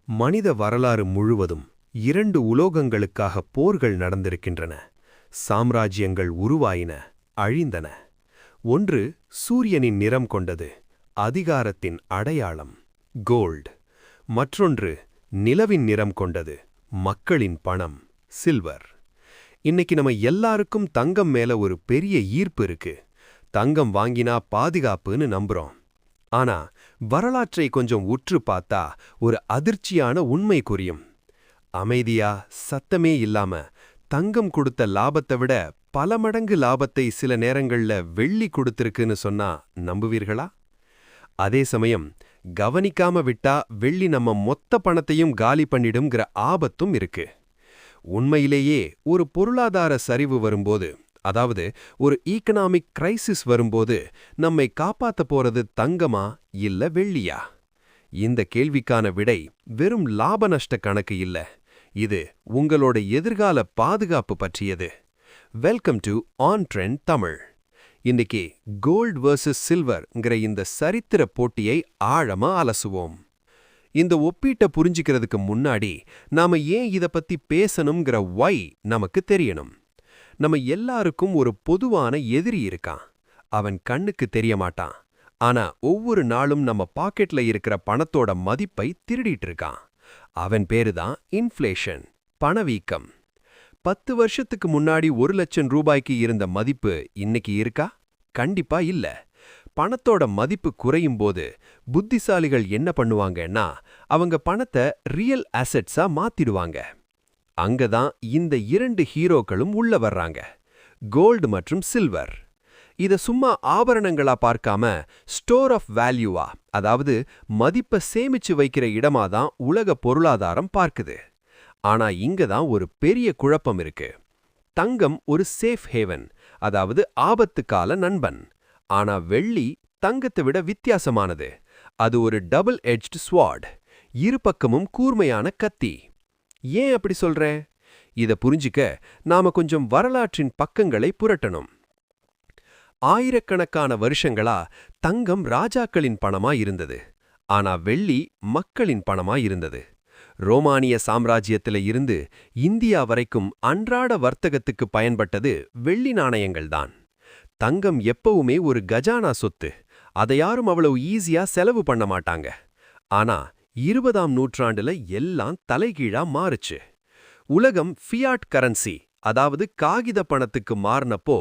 மனித வரலாறு முழுவதும் இரண்டு உலோகங்களுக்காக போர்கள் நடந்திருக்கின்றன. சாம்ராஜ்யங்கள் உருவாயின, அழிந்தன. ஒன்று சூரியனின் நிறம் கொண்டது, அதிகாரத்தின் அடையாளம், கோல்ட். மற்றொன்று நிலவின் நிறம் கொண்டது, மக்களின் பணம், சில்வர். இன்னைக்கு நம்ம எல்லாருக்கும் தங்கம் மேல ஒரு பெரிய ஈர்ப்பு இருக்கு. தங்கம் வாங்கினா பாதுகாப்புன்னு நம்புறோம். ஆனா வரலாற்றை கொஞ்சம் உற்று பார்த்தா ஒரு அதிர்ச்சியான உண்மை புரியும். அமைதியா சத்தமே இல்லாம தங்கம் கொடுத்த லாபத்தை விட பல மடங்கு லாபத்தை சில நேரங்கள்ல வெள்ளி கொடுத்திருக்குன்னு சொன்னா நம்புவீர்களா? அதே சமயம் கவனிக்காம விட்டா வெள்ளி நம்ம மொத்த பணத்தையும் காலி பண்ணிடும்ங்கிற ஆபத்தும் இருக்கு. உண்மையிலேயே ஒரு பொருளாதார சரிவு வரும்போது, அதாவது ஒரு ஈகனாமிக் கிரைசிஸ் வரும்போது நம்மை காப்பாத்த போறது தங்கமா இல்ல வெள்ளியா? இந்த கேள்விக்கான விடை வெறும் லாப நஷ்ட கணக்கு இல்ல, இது உங்களோட எதிர்கால பாதுகாப்பு பற்றியது. Welcome to on trend Tamil. இன்னைக்கு கோல்ட் வர்சஸ் சில்வர்ங்கிற இந்த சரித்திர போட்டியை ஆழமா அலசுவோம். இந்த ஒப்பீட்டை புரிஞ்சிக்கிறதுக்கு முன்னாடி நாம ஏன் இத பத்தி பேசணும்ங்கிற வை நமக்கு தெரியணும். நம்ம எல்லாருக்கும் ஒரு பொதுவான எதிரி இருக்கான். அவன் கண்ணுக்கு தெரிய மாட்டான், ஆனா ஒவ்வொரு நாளும் நம்ம பாக்கெட்ல இருக்கிற பணத்தோட மதிப்பை திருடிட்டு இருக்கான். அவன் பேருதான் இன்ஃப்ளேஷன், பணவீக்கம். 10 வருஷத்துக்கு முன்னாடி 1,00,000 ரூபாய்க்கு இருந்த மதிப்பு இன்னைக்கு இருக்கா? கண்டிப்பா இல்ல. பணத்தோட மதிப்பு குறையும் போது புத்திசாலிகள் என்ன பண்ணுவாங்கன்னா, அவங்க பணத்தை ரியல் அசெட்ஸா மாத்திடுவாங்க. அங்கதான் இந்த இரண்டு ஹீரோக்களும் உள்ள வர்றாங்க, கோல்டு மற்றும் சில்வர். இத சும்மா ஆபரணங்களா பார்க்காம ஸ்டோர் ஆஃப் வேல்யூவா, அதாவது மதிப்பை சேமிச்சு வைக்கிற இடமாதான் உலக பொருளாதாரம் பார்க்குது. ஆனா இங்கதான் ஒரு பெரிய குழப்பம் இருக்கு. தங்கம் ஒரு சேஃப் ஹேவன், அதாவது ஆபத்து கால நண்பன். ஆனா வெள்ளி தங்கத்தை விட வித்தியாசமானது. அது ஒரு டபுள் எட்ஜ்டு ஸ்வார்ட், இரு பக்கமும் கூர்மையான கத்தி. ஏன் அப்படி சொல்றேன்? இத புரிஞ்சிக்க நாம கொஞ்சம் வரலாற்றின் பக்கங்களை புரட்டணும். ஆயிரக்கணக்கான வருஷங்களா தங்கம் ராஜாக்களின் பணமா இருந்தது, ஆனா வெள்ளி மக்களின் பணமா இருந்தது. ரோமானிய சாம்ராஜ்யத்தில இருந்து இந்தியா வரைக்கும் அன்றாட வர்த்தகத்துக்கு பயன்பட்டது வெள்ளி நாணயங்கள்தான். தங்கம் எப்பவுமே ஒரு கஜானா சொத்து, அதை யாரும் அவ்வளவு ஈஸியா செலவு பண்ண மாட்டாங்க. ஆனா 20ஆம் நூற்றாண்டுல எல்லாம் தலைகீழா மாறுச்சு. உலகம் ஃபியாட் கரன்சி, அதாவது காகித பணத்துக்கு மாறினப்போ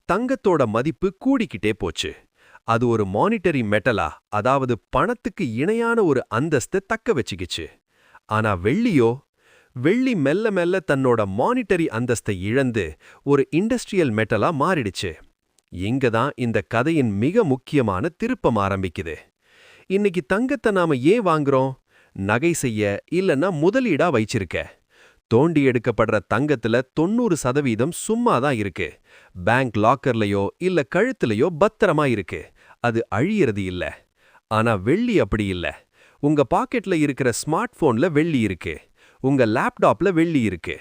தங்கத்தோட மதிப்பு கூடிக்கிட்டே போச்சு. அது ஒரு மானிட்டரி மெட்டலா, அதாவது பணத்துக்கு இணையான ஒரு அந்தஸ்தை தக்க வச்சுக்கிச்சு. ஆனா வெள்ளியோ? வெள்ளி மெல்ல மெல்ல தன்னோட மானிட்டரி அந்தஸ்தை இழந்து ஒரு இண்டஸ்ட்ரியல் மெட்டலா மாறிடுச்சு. இங்கதான் இந்த கதையின் மிக முக்கியமான திருப்பம் ஆரம்பிக்குது. இன்னைக்கு தங்கத்தை நாம ஏன் வாங்குறோம்? நகை செய்ய, இல்லன்னா முதலீடா வைச்சிருக்க. தோண்டி எடுக்கப்படுற தங்கத்துல 90% சும்மாதான் இருக்கு. பேங்க் லாக்கர்லயோ இல்ல கழுத்துலயோ பத்திரமா இருக்கு, அது அழியறது இல்ல. ஆனா வெள்ளி அப்படி இல்ல. உங்க பாக்கெட்ல இருக்கிற ஸ்மார்ட் போன்ல வெள்ளி இருக்கு, உங்க லேப்டாப்ல வெள்ளி இருக்கு,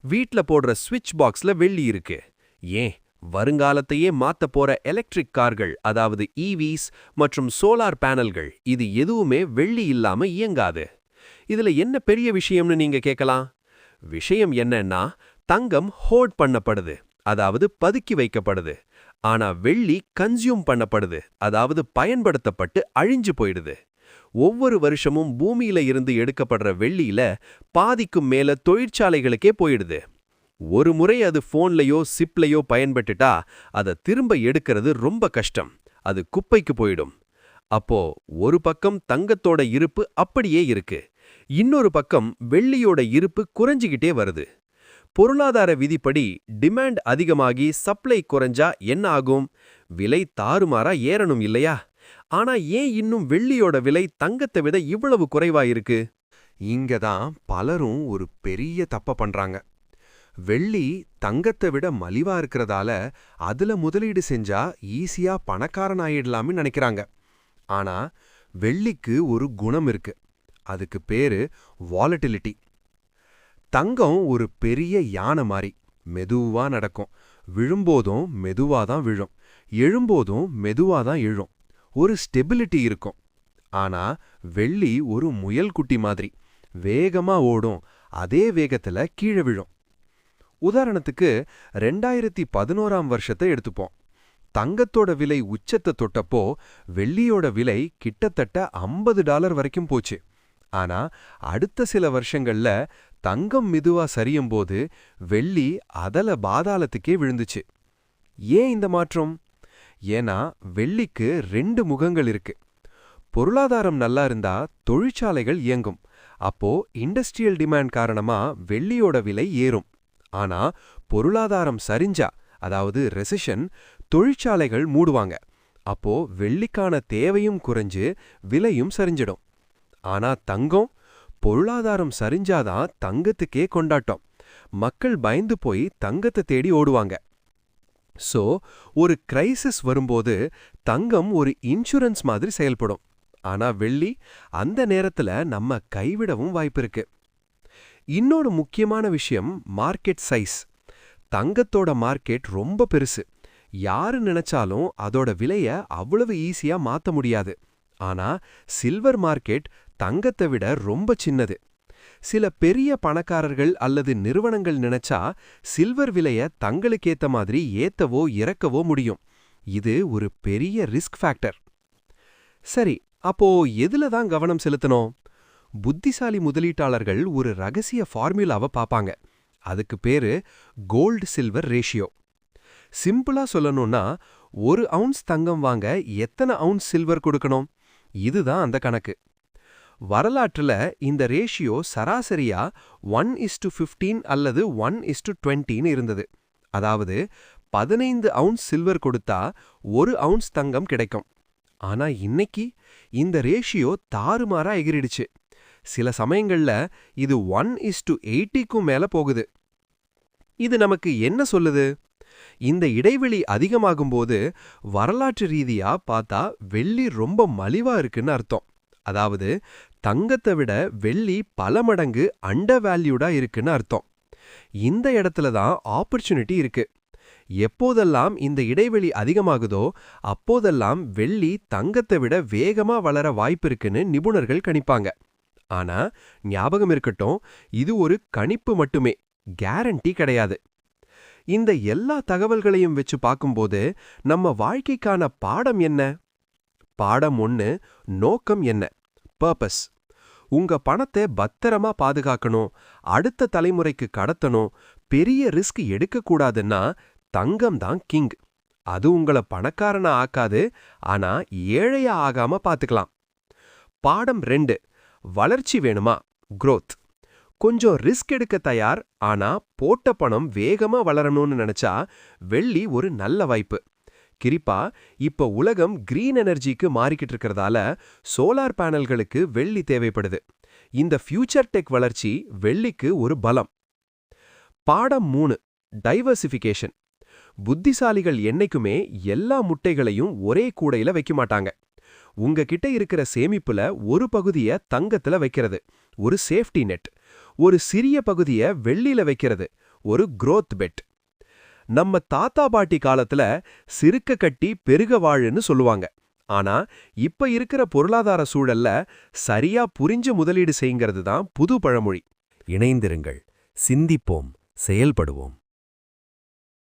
வீட்ல போடுற ஸ்விட்ச் பாக்ஸ்ல வெள்ளி இருக்கு. ஏன் வருங்காலத்தையே மாத்த போற எலக்ட்ரிக் கார்கள், அதாவது ஈவிஸ் மற்றும் சோலார் பேனல்கள், இது எதுவுமே வெள்ளி இல்லாம இயங்காது. இதுல என்ன பெரிய விஷயம்னு நீங்க கேட்கலாம். விஷயம் என்னன்னா, தங்கம் ஹோர்ட் பண்ணப்படுது, அதாவது பதுக்கி வைக்கப்படுது. ஆனா வெள்ளி கன்சியூம் பண்ணப்படுது, அதாவது பயன்படுத்தப்பட்டு அழிஞ்சு போயிடுது. ஒவ்வொரு வருஷமும் பூமியில இருந்து எடுக்கப்படுற வெள்ளியில பாதிக்கும் மேல தொழிற்சாலைகளுக்கே போயிடுது. ஒரு முறை அது போன்லயோ சிப்லயோ பயன்பட்டுட்டா அதை திரும்ப எடுக்கிறது ரொம்ப கஷ்டம், அது குப்பைக்கு போயிடும். அப்போ ஒரு பக்கம் தங்கத்தோட இருப்பு அப்படியே இருக்கு, இன்னொரு பக்கம் வெள்ளியோட இருப்பு குறைஞ்சிக்கிட்டே வருது. பொருளாதார விதிப்படி டிமாண்ட் அதிகமாகி சப்ளை குறைஞ்சா என்ன ஆகும்? விலை தாறுமாறா ஏறணும் இல்லையா? ஆனா ஏன் இன்னும் வெள்ளியோட விலை தங்கத்தை விட இவ்வளவு குறைவா இருக்கு? இங்கதான் பலரும் ஒரு பெரிய தப்ப பண்றாங்க. வெள்ளி தங்கத்தை விட மலிவா இருக்கிறதால அதுல முதலீடு செஞ்சா ஈஸியா பணக்காரன் ஆயிடலாம்னு நினைக்கிறாங்க. ஆனா வெள்ளிக்கு ஒரு குணம் இருக்கு, அதுக்கு பேரு வாலட்டிலிட்டி. தங்கம் ஒரு பெரிய யானை மாதிரி மெதுவா நடக்கும், விழும்போதும் மெதுவாதான் விழும், எழும்போதும் மெதுவாதான் எழும். ஒரு ஸ்டெபிலிட்டி இருக்கும். ஆனா வெள்ளி ஒரு முயல் குட்டி மாதிரி, வேகமா ஓடும், அதே வேகத்துல கீழே விழும். உதாரணத்துக்கு 2011ஆம் வருஷத்தை எடுத்துப்போம். தங்கத்தோட விலை உச்சத்தை தொட்டப்போ வெள்ளியோட விலை கிட்டத்தட்ட $50 வரைக்கும் போச்சு. ஆனா அடுத்த சில வருஷங்கள்ல தங்கம் மெதுவா சரியும்போது வெள்ளி அதல பாதாளத்துக்கே விழுந்துச்சு. ஏன் இந்த மாற்றம்? ஏன்னா வெள்ளிக்கு 2 முகங்கள் இருக்கு. பொருளாதாரம் நல்லா இருந்தா தொழிற்சாலைகள் இயங்கும். அப்போ இண்டஸ்ட்ரியல் டிமாண்ட் காரணமா வெள்ளியோட விலை ஏறும். ஆனா பொருளாதாரம் சரிஞ்சா, அதாவது ரெசிஷன், தொழிற்சாலைகள் மூடுவாங்க. அப்போ வெள்ளிக்கான தேவையும் குறைஞ்சு விலையும் சரிஞ்சிடும். ஆனா தங்கம், பொருளாதாரம் சரிஞ்சாதான் தங்கத்துக்கே கொண்டாட்டம். மக்கள் பயந்து போய் தங்கத்தை தேடி ஓடுவாங்க. சோ ஒரு கிரைசிஸ் வரும்போது தங்கம் ஒரு இன்சூரன்ஸ் மாதிரி செயல்படும். ஆனா வெள்ளி அந்த நேரத்துல நம்ம கைவிடவும் வாய்ப்பிருக்கு. இன்னொரு முக்கியமான விஷயம் மார்க்கெட் சைஸ். தங்கத்தோட மார்க்கெட் ரொம்ப பெருசு. யாரு நினைச்சாலும் அதோட விலைய அவ்வளவு ஈஸியா மாத்த முடியாது. ஆனா சில்வர் மார்க்கெட் தங்கத்தை விட ரொம்ப சின்னது. சில பெரிய பணக்காரர்கள் அல்லது நிறுவனங்கள் நினைச்சா சில்வர் விலைய தங்களுக்கேத்த மாதிரி ஏத்தவோ இறக்கவோ முடியும். இது ஒரு பெரிய ரிஸ்க் ஃபேக்டர். சரி, அப்போ எதுல தான் கவனம் செலுத்தணும்? புத்திசாலி முதலீட்டாளர்கள் ஒரு ரகசிய ஃபார்முலாவை பாப்பாங்க. அதுக்கு பேரு கோல்டு சில்வர் ரேஷியோ. சிம்பிளா சொல்லணும்னா, 1 அவுன்ஸ் தங்கம் வாங்க எத்தனை அவுன்ஸ் சில்வர் கொடுக்கணும்? இதுதான் அந்த கணக்கு. வரலாற்றுல இந்த ரேஷியோ சராசரியா 1:15 அல்லது 1:20 இருந்தது. அதாவது 15 அவுன்ஸ் சில்வர் கொடுத்தா 1 அவுன்ஸ் தங்கம் கிடைக்கும். ஆனா இன்னைக்கு இந்த ரேஷியோ தாறுமாறா எகிரிடுச்சு. சில சமயங்கள்ல இது 1:80க்கும் மேல போகுது. இது நமக்கு என்ன சொல்லுது? இந்த இடைவெளி அதிகமாகும்போது வரலாற்று ரீதியா பார்த்தா வெள்ளி ரொம்ப மலிவா இருக்குன்னு அர்த்தம். அதாவது தங்கத்தை விட வெள்ளி பல மடங்கு அண்டர் வேல்யூடா இருக்குன்னு அர்த்தம். இந்த இடத்துல தான் ஆப்பர்ச்சுனிட்டி இருக்கு. எப்போதெல்லாம் இந்த இடைவெளி அதிகமாகுதோ அப்போதெல்லாம் வெள்ளி தங்கத்தை விட வேகமா வளர வாய்ப்பிருக்குன்னு நிபுணர்கள் கணிப்பாங்க. ஆனா ஞாபகம் இருக்கட்டும், இது ஒரு கணிப்பு மட்டுமே, கேரண்டி கிடையாது. இந்த எல்லா தகவல்களையும் வச்சு பார்க்கும்போது நம்ம வாழ்க்கைக்கான பாடம் என்ன? பாடம் 1, நோக்கம் என்ன? பர்பஸ். உங்க பணத்தை பத்திரமா பாதுகாக்கணும், அடுத்த தலைமுறைக்கு கடத்தணும், பெரிய ரிஸ்க் எடுக்கக்கூடாதுன்னா தங்கம் தான் கிங். அது உங்கள பணக்காரனா ஆக்காது, ஆனா ஏழையா ஆகாம பாத்துக்கலாம். பாடம் 2, வளர்ச்சி வேணுமா? growth. கொஞ்சம் ரிஸ்க் எடுக்க தயார், ஆனா போட்ட பணம் வேகமா வளரணும்னு நினைச்சா வெள்ளி ஒரு நல்ல வாய்ப்பு. குறிப்பா இப்ப உலகம் கிரீன் எனர்ஜிக்கு மாறிக்கிட்டு இருக்கிறதால சோலார் பேனல்களுக்கு வெள்ளி தேவைப்படுது. இந்த ஃபியூச்சர் டெக் வளர்ச்சி வெள்ளிக்கு ஒரு பலம். பாடம் 3, டைவர்சிஃபிகேஷன். புத்திசாலிகள் என்னைக்குமே எல்லா முட்டைகளையும் ஒரே கூடையில வைக்க மாட்டாங்க. உங்ககிட்ட இருக்கிற சேமிப்புல ஒரு பகுதிய தங்கத்துல வைக்கிறது, ஒரு சேஃப்டி நெட். ஒரு சிறிய பகுதிய வெள்ளியில வைக்கிறது, ஒரு growth பெட். நம்ம தாத்தா பாட்டி காலத்துல சிறுக்க கட்டி பெருக வாழுன்னு சொல்லுவாங்க. ஆனா இப்ப இருக்கிற பொருளாதார சூழல்ல சரியா புரிஞ்சு முதலீடு செய்யுங்கிறது தான் புது பழமொழி. இணைந்திருங்கள், சிந்திப்போம், செயல்படுவோம்.